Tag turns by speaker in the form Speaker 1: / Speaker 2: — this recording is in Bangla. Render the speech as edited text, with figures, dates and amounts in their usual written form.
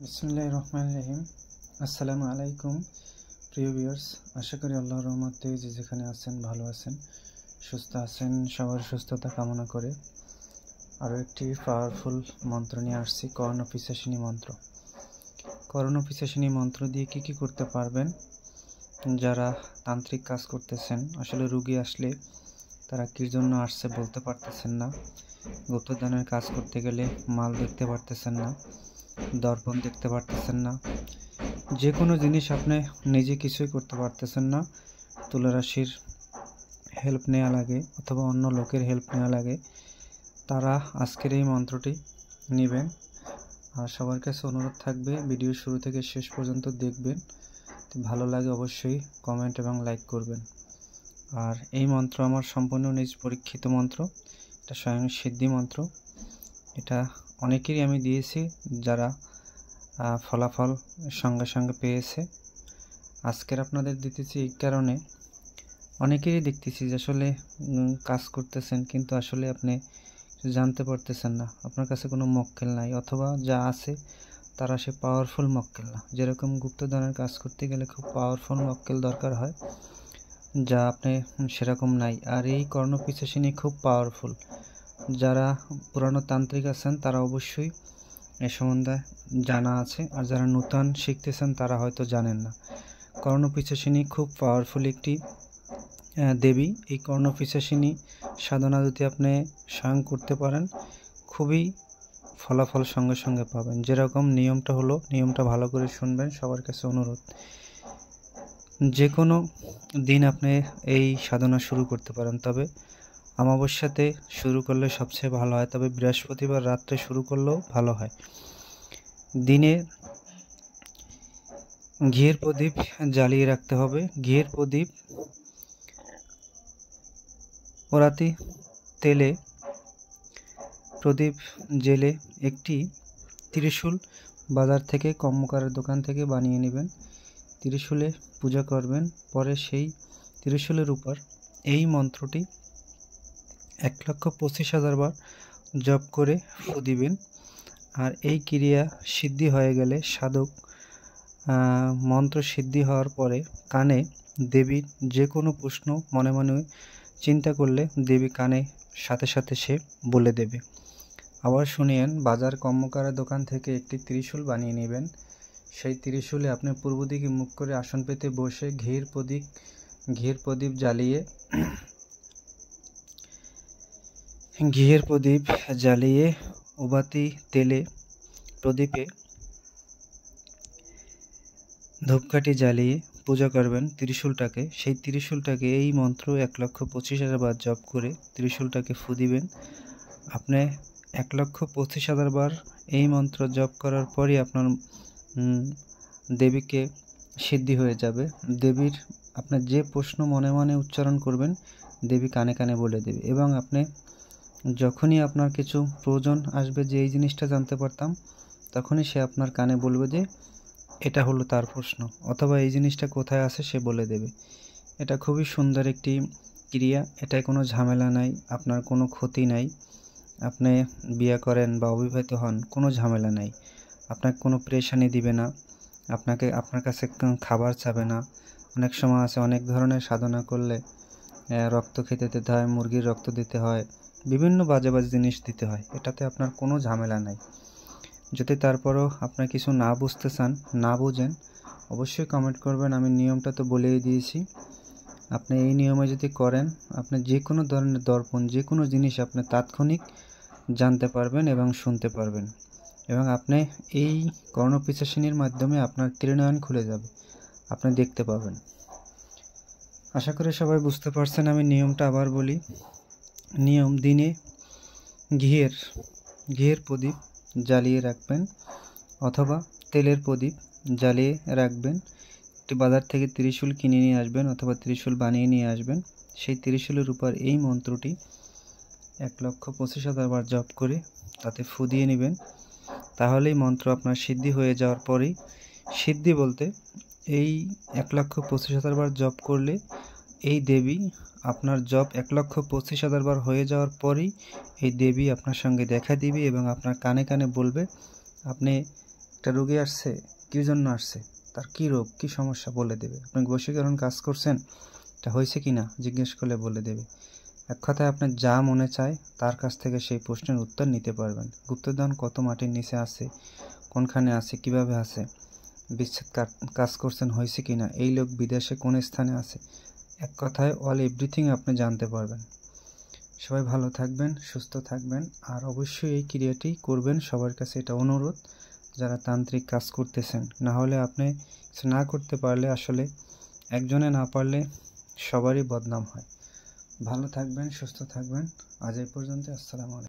Speaker 1: বিসমিল্লাহির রহমানির রহিম। আসসালামু আলাইকুম প্রিয় ভিউয়ার্স, আশা করি আল্লাহর রহমতে যে যেখানে আছেন ভালো আছেন, সুস্থ আছেন। সবার সুস্থতা কামনা করে আরও একটি পাওয়ারফুল মন্ত্র নিয়ে আসছি, কর্ণপিশাচিনী মন্ত্র। কর্ণপিশাচিনী মন্ত্র দিয়ে কি করতে পারবেন? যারা তান্ত্রিক কাজ করতেছেন, আসলে রুগী আসলে তারা কির জন্য আসছে বলতে পারতেছেন না, গুপ্তদানের কাজ করতে গেলে মাল দেখতে পারতেছেন না, দর্পণ দেখতে পারতেছেন না, যে কোনো জিনিস আপনি নিজে কিছুই করতে পারতেছেন না, তুলারাশির হেল্প নেওয়া লাগে অথবা অন্য লোকের হেল্প নেওয়া লাগে, তারা আজকের এই মন্ত্রটি নেবেন। আর সবার কাছে অনুরোধ থাকবে, ভিডিও শুরু থেকে শেষ পর্যন্ত দেখবেন। ভালো লাগে অবশ্যই কমেন্ট এবং লাইক করবেন। আর এই মন্ত্র আমার সম্পূর্ণ নিজ পরীক্ষিত মন্ত্র, এটা স্বয়ং সিদ্ধি মন্ত্র। এটা অনেকেরই আমি দিয়েছি, যারা ফলাফল সঙ্গে সঙ্গে পেয়েছে। আজকের আপনাদের দিতেছি এই কারণে, অনেকেরই দেখতেছি যে আসলে কাজ করতেছেন কিন্তু আসলে আপনি জানতে পারতেছেন না, আপনার কাছে কোনো মক্কেল নাই, অথবা যা আছে তারা সে পাওয়ারফুল মক্কেল না। যেরকম গুপ্তধনের কাজ করতে গেলে খুব পাওয়ারফুল মক্কেল দরকার হয়, যা আপনি সেরকম নাই। আর এই কর্ণপিশাচিনী খুব পাওয়ারফুল। যারা পুরানো তান্ত্রিক আছেন তারা অবশ্যই এ সম্বন্ধে জানা আছে, আর যারা নূতন শিখতেছেন তারা হয়তো জানেন না। কর্ণপিশাচিনী খুব পাওয়ারফুল একটি দেবী। এই কর্ণপিশাচিনী সাধনা যদি আপনি স্বয়ং করতে পারেন, খুবই ফলাফল সঙ্গে সঙ্গে পাবেন। যেরকম নিয়মটা হলো, নিয়মটা ভালো করে শুনবেন, সবার কাছে অনুরোধ। যে কোনো দিন আপনি এই সাধনা শুরু করতে পারেন, তবে অমাবস্যাতে শুরু করলে সবচেয়ে ভালো হয়, তবে বৃহস্পতিবার রাত্রে শুরু করলেও ভালো হয়। দিনে ঘিয়ের প্রদীপ জ্বালিয়ে রাখতে হবে। ঘিয়ের প্রদীপ ওরাতি তেলে প্রদীপ জেলে একটি ত্রিশূল বাজার থেকে, কর্মকারের দোকান থেকে বানিয়ে নেবেন। ত্রিশূলে পূজা করবেন, পরে সেই ত্রিশূলের উপর এই মন্ত্রটি 1,25,000 বার জপ করে ফু দিবেন। আর এই ক্রিয়া সিদ্ধি হয়ে গেলে, সাধক মন্ত্র সিদ্ধি হওয়ার পরে কানে দেবীর যে কোনো প্রশ্ন মনে মনে চিন্তা করলে দেবী কানে সাথে সাথে সে বলে দেবে। আবার শুনিয়েন, বাজার কর্মকারের দোকান থেকে একটি ত্রিশূল বানিয়ে নেবেন। সেই ত্রিশূলে আপনি পূর্ব দিকে মুখ করে আসন পেতে বসে ঘিয়ের প্রদীপ জ্বালিয়ে উবাতি তেলে প্রদীপে ধূপকাঠি জ্বালিয়ে পূজা করবেন ত্রিশূলটাকে। সেই ত্রিশূলটাকে এই মন্ত্র 1,25,000 বার জপ করে ত্রিশূলটাকে ফু দিবেন। আপনি 1,25,000 বার এই মন্ত্র জপ করার পরই আপনার দেবীকে সিদ্ধি হয়ে যাবে। দেবীর আপনার যে প্রশ্ন মনে মনে উচ্চারণ করবেন, দেবী কানে কানে বলে দেবে। এবং আপনি যখনই আপনার কিছু প্রয়োজন আসবে যে এই জিনিসটা জানতে পারতাম, তখনই সে আপনার কানে বলবে যে এটা হলো তার প্রশ্ন, অথবা এই জিনিসটা কোথায় আছে সে বলে দেবে। এটা খুবই সুন্দর একটি ক্রিয়া, এটায় কোনো ঝামেলা নাই, আপনার কোনো ক্ষতি নাই। আপনি বিয়ে করেন বা অবিবাহিত হন, কোনো ঝামেলা নাই। আপনাকে কোনো প্রেশানি দিবে না, আপনার কাছে খাবার চাবে না। অনেক সময় আছে, অনেক ধরনের সাধনা করলে রক্ত খেতে দিতে হয়, মুরগির রক্ত দিতে হয়, বিভিন্ন বাজে বাজে জিনিস দিতে হয়। এটাতে আপনার কোনো ঝামেলা নাই। যদি তারপরও আপনার কিছু না বুঝতে চান, না বুঝেন, অবশ্যই কমেন্ট করবেন। আমি নিয়মটা তো বলেই দিয়েছি। আপনি এই নিয়মে যদি করেন, আপনি যে কোনো ধরনের দর্পণ, যে কোনো জিনিস আপনি তাৎক্ষণিক জানতে পারবেন এবং শুনতে পারবেন। এবং আপনি এই কর্ণপিশাচিনীর মাধ্যমে আপনার ত্রিনয়ন খুলে যাবে, আপনি দেখতে পাবেন। আশা করি সবাই বুঝতে পারছেন। আমি নিয়মটা আবার বলি। নিয়ম: দিনে ঘিয়ের প্রদীপ জ্বালিয়ে রাখবেন, অথবা তেলের প্রদীপ জ্বালিয়ে রাখবেন। একটি বাজার থেকে ত্রিশূল কিনে নিয়ে আসবেন, অথবা ত্রিশূল বানিয়ে নিয়ে আসবেন। সেই ত্রিশূলের উপর এই মন্ত্রটি 1,25,000 বার জপ করে তাতে ফু দিয়ে নেবেন। তাহলেই মন্ত্র আপনার সিদ্ধি হয়ে যাওয়ার পরেই, সিদ্ধি বলতে এই 1,25,000 বার জপ করলে এই দেবী আপনার জপ 1,25,000 বার হয়ে যাওয়ার পরেই এই দেবী আপনার সঙ্গে দেখা দিবে এবং আপনার কানে কানে বলবে, আপনি একটা রোগী আসছে, কী জন্য আসছে, তার কী রোগ, কী সমস্যা বলে দেবে। আপনি বশীকরণ কাজ করছেন, এটা হয়েছে কি না জিজ্ঞেস করলে বলে দেবে। এক কথায় আপনার যা মনে চায় তার কাছ থেকে সেই প্রশ্নের উত্তর নিতে পারবেন। গুপ্তধন কত মাটির নিচে আছে, কোনখানে আছে, কিভাবে আছে, বিচ্ছেদ কাজ করছেন হয়েছে কি না, এই লোক বিদেশে কোন স্থানে আছে, এক কথায় অল এভরিথিং আপনি জানতে পারবেন। সবাই ভালো থাকবেন, সুস্থ থাকবেন, আর অবশ্যই এই ক্রিয়াটি করবেন। সবার কাছে এটা অনুরোধ যারা তান্ত্রিক কাজ করতেছেন। না হলে আপনি কিছু না করতে পারলে আসলে একজনে না পারলে সবারই বদনাম হয়। ভালো থাকবেন, সুস্থ থাকবেন। আজ এই পর্যন্ত। আসসালামু আলাইকুম।